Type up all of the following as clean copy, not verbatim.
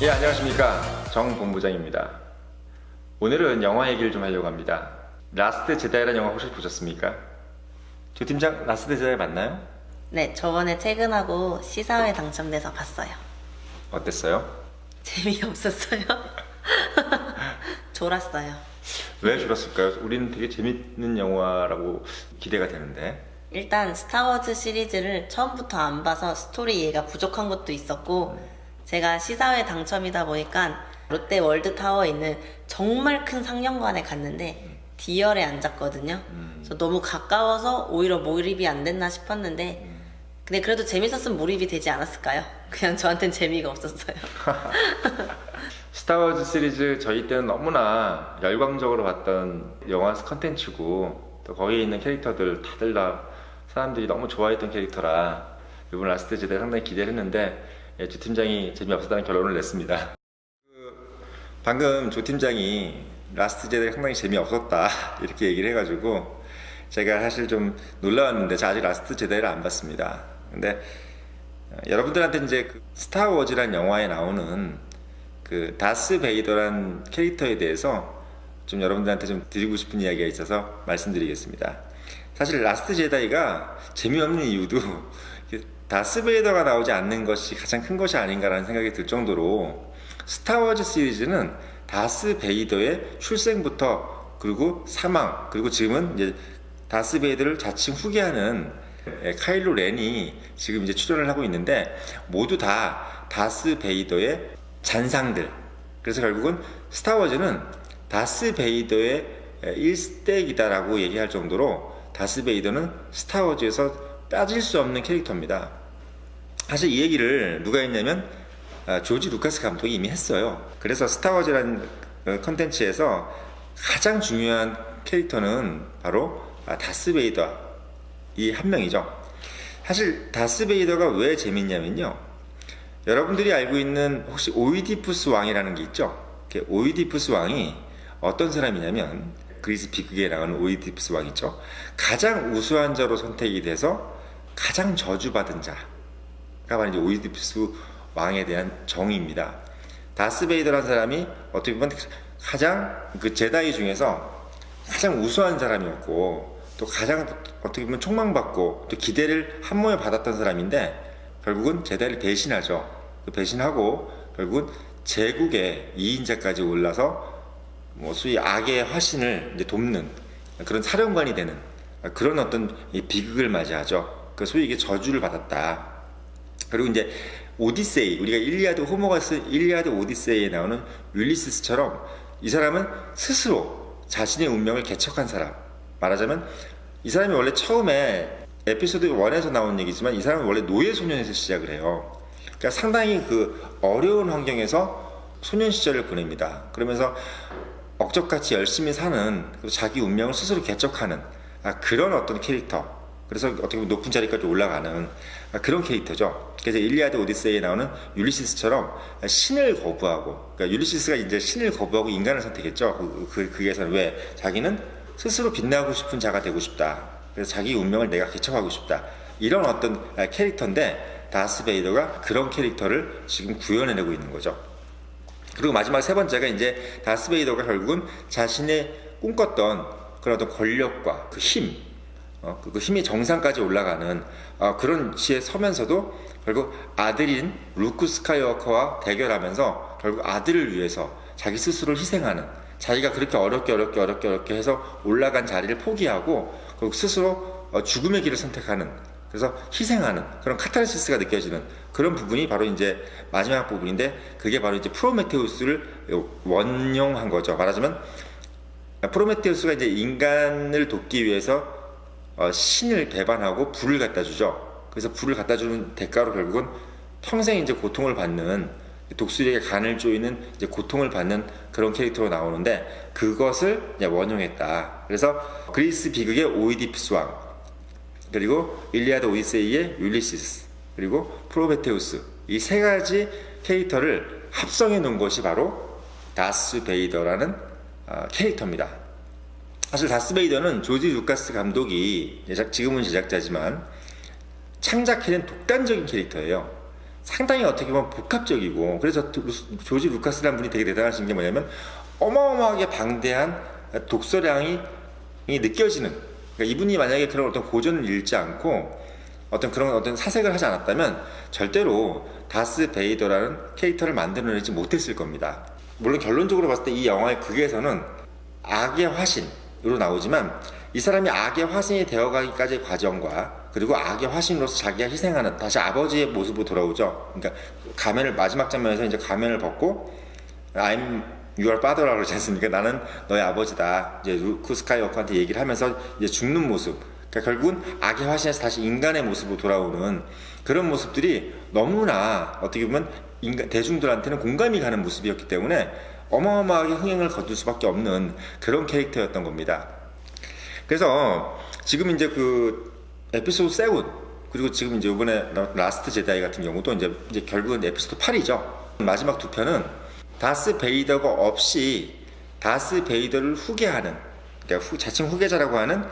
예, 안녕하십니까. 정 본부장입니다. 오늘은 영화 얘기를 좀 하려고 합니다. 라스트 제다이라는 영화 혹시 보셨습니까? 조 팀장, 라스트 제다이 맞나요? 네, 저번에 퇴근하고 시사회 당첨돼서 봤어요. 어땠어요? 재미없었어요. 졸았어요. 왜 줄었을까요? 우리는 되게 재밌는 영화라고 기대가 되는데. 일단 스타워즈 시리즈를 처음부터 안 봐서 스토리 이해가 부족한 것도 있었고, 제가 시사회 당첨이다 보니까 롯데 월드타워에 있는 정말 큰 상영관에 갔는데 D열에 앉았거든요. 그래서 너무 가까워서 오히려 몰입이 안 됐나 싶었는데, 근데 그래도 재밌었으면 몰입이 되지 않았을까요? 그냥 저한텐 재미가 없었어요. 스타워즈 시리즈 저희 때는 너무나 열광적으로 봤던 영화 컨텐츠고, 또 거기에 있는 캐릭터들 다들 다 사람들이 너무 좋아했던 캐릭터라 이번 라스트 제다이 상당히 기대를 했는데, 예, 조 팀장이 재미없었다는 결론을 냈습니다. 방금 조 팀장이 라스트 제다이 상당히 재미없었다 이렇게 얘기를 해가지고 제가 사실 좀 놀라웠는데, 저 아직 라스트 제다이를 안 봤습니다. 근데 여러분들한테 이제 그 스타워즈란 영화에 나오는 그 다스 베이더란 캐릭터에 대해서 좀 여러분들한테 좀 드리고 싶은 이야기가 있어서 말씀드리겠습니다. 사실 라스트 제다이가 재미없는 이유도 다스 베이더가 나오지 않는 것이 가장 큰 것이 아닌가라는 생각이 들 정도로, 스타워즈 시리즈는 다스 베이더의 출생부터 그리고 사망, 그리고 지금은 이제 다스 베이더를 자칭 후계하는 카일로 렌이 지금 이제 출연을 하고 있는데, 모두 다 다스 베이더의 잔상들. 그래서 결국은 스타워즈는 다스 베이더의 1스택이다라고 얘기할 정도로 다스 베이더는 스타워즈에서 빠질 수 없는 캐릭터입니다. 사실 이 얘기를 누가 했냐면 조지 루카스 감독이 이미 했어요. 그래서 스타워즈라는 컨텐츠에서 가장 중요한 캐릭터는 바로 다스 베이더 이 한 명이죠. 사실 다스 베이더가 왜 재밌냐면요, 여러분들이 알고 있는 혹시 오이디푸스 왕이라는 게 있죠. 오이디푸스 왕이 어떤 사람이냐면, 그리스 비극에 나오는 오이디푸스 왕 있죠. 가장 우수한 자로 선택이 돼서 가장 저주받은 자가 바로 이제 오이디푸스 왕에 대한 정의입니다. 다스 베이더라는 사람이 어떻게 보면 가장 그 제다이 중에서 가장 우수한 사람이었고, 또 가장 어떻게 보면 촉망받고 또 기대를 한 몸에 받았던 사람인데, 결국은 제다이를 배신하죠. 배신하고 결국은 제국의 2인자까지 올라서 소위 악의 화신을 이제 돕는 그런 사령관이 되는 그런 어떤 비극을 맞이하죠. 그 소위 이게 저주를 받았다. 그리고 이제 오디세이, 우리가 일리아드 호모가 쓴 일리아드 오디세이에 나오는 율리시스처럼 이 사람은 스스로 자신의 운명을 개척한 사람. 말하자면 이 사람이 원래 처음에 에피소드 1에서 나온 얘기지만, 이 사람은 원래 노예 소년에서 시작을 해요. 그러니까 상당히 그 어려운 환경에서 소년 시절을 보냅니다. 그러면서 억적같이 열심히 사는, 자기 운명을 스스로 개척하는 그런 어떤 캐릭터. 그래서 어떻게 보면 높은 자리까지 올라가는 그런 캐릭터죠. 그래서 일리아드 오디세이에 나오는 율리시스처럼 신을 거부하고, 그러니까 율리시스가 이제 신을 거부하고 인간을 선택했죠. 그게서는 왜? 자기는 스스로 빛나고 싶은 자가 되고 싶다. 그래서 자기 운명을 내가 개척하고 싶다. 이런 어떤 캐릭터인데, 다스 베이더가 그런 캐릭터를 지금 구현해내고 있는 거죠. 그리고 마지막 세 번째가 이제 다스 베이더가 결국은 자신의 꿈꿨던 그런 어떤 권력과 그 힘, 그 힘이 정상까지 올라가는 그런 지에 서면서도 결국 아들인 루크 스카이워커와 대결하면서 결국 아들을 위해서 자기 스스로를 희생하는, 자기가 그렇게 어렵게 해서 올라간 자리를 포기하고 결국 스스로 죽음의 길을 선택하는, 그래서 희생하는 그런 카타르시스가 느껴지는 그런 부분이 바로 이제 마지막 부분인데, 그게 바로 이제 프로메테우스를 원용한 거죠. 말하자면 프로메테우스가 이제 인간을 돕기 위해서 신을 배반하고 불을 갖다 주죠. 그래서 불을 갖다 주는 대가로 결국은 평생 이제 고통을 받는, 독수리에게 간을 조이는 이제 고통을 받는 그런 캐릭터로 나오는데, 그것을 이제 원용했다. 그래서 그리스 비극의 오이디푸스 왕, 그리고 일리아드 오디세이의 율리시스, 그리고 프로메테우스, 이 세 가지 캐릭터를 합성해 놓은 것이 바로 다스 베이더라는 캐릭터입니다. 사실 다스 베이더는 조지 루카스 감독이 지금은 제작자지만 창작해낸 독단적인 캐릭터예요. 상당히 어떻게 보면 복합적이고, 그래서 조지 루카스라는 분이 되게 대단하신 게 뭐냐면 어마어마하게 방대한 독서량이 느껴지는, 그러니까 이분이 만약에 그런 어떤 고전을 읽지 않고 어떤 그런 어떤 사색을 하지 않았다면 절대로 다스 베이더라는 캐릭터를 만들어내지 못했을 겁니다. 물론 결론적으로 봤을 때 이 영화의 극에서는 악의 화신으로 나오지만 이 사람이 악의 화신이 되어가기까지의 과정과 그리고 악의 화신으로서 자기가 희생하는, 다시 아버지의 모습으로 돌아오죠. 그러니까 가면을, 마지막 장면에서 이제 가면을 벗고 I'm your father라고 그러지 않습니까? 나는 너의 아버지다. 이제 루크 스카이워커한테 얘기를 하면서 이제 죽는 모습. 그러니까 결국은 악의 화신에서 다시 인간의 모습으로 돌아오는 그런 모습들이 너무나 어떻게 보면 대중들한테는 공감이 가는 모습이었기 때문에 어마어마하게 흥행을 거둘 수밖에 없는 그런 캐릭터였던 겁니다. 그래서 지금 이제 그 에피소드 7, 그리고 지금 이제 이번에 라스트 제다이 같은 경우도 이제 결국은 에피소드 8이죠. 마지막 두 편은 다스 베이더가 없이 다스 베이더를 후계하는, 그러니까 자칭 후계자라고 하는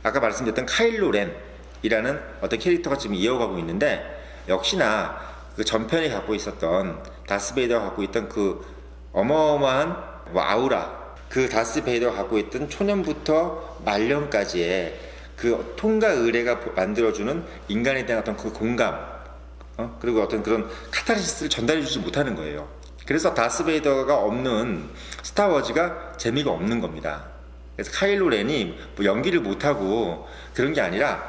아까 말씀드렸던 카일로 렌이라는 어떤 캐릭터가 지금 이어가고 있는데, 역시나 그 전편에 갖고 있었던 다스 베이더가 갖고 있던 그 어마어마한 아우라, 그 다스 베이더가 갖고 있던 초년부터 말년까지의 그 통과 의례가 만들어주는 인간에 대한 어떤 그 공감, 그리고 어떤 그런 카타르시스를 전달해주지 못하는 거예요. 그래서 다스 베이더가 없는 스타워즈가 재미가 없는 겁니다. 그래서 카일로 렌이 뭐 연기를 못하고 그런 게 아니라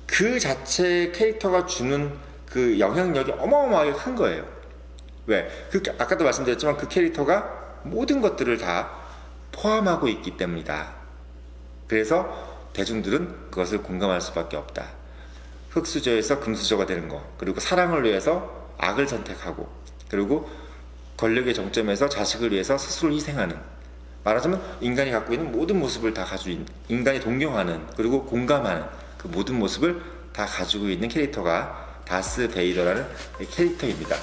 그 자체 캐릭터가 주는 그 영향력이 어마어마하게 큰 거예요. 왜? 아까도 말씀드렸지만 그 캐릭터가 모든 것들을 다 포함하고 있기 때문이다. 그래서 대중들은 그것을 공감할 수밖에 없다. 흙수저에서 금수저가 되는 거, 그리고 사랑을 위해서 악을 선택하고, 그리고 권력의 정점에서 자식을 위해서 스스로 희생하는, 말하자면 인간이 갖고 있는 모든 모습을 다 가지고 있는, 인간이 동경하는 그리고 공감하는 그 모든 모습을 다 가지고 있는 캐릭터가 다스 베이더라는 캐릭터입니다.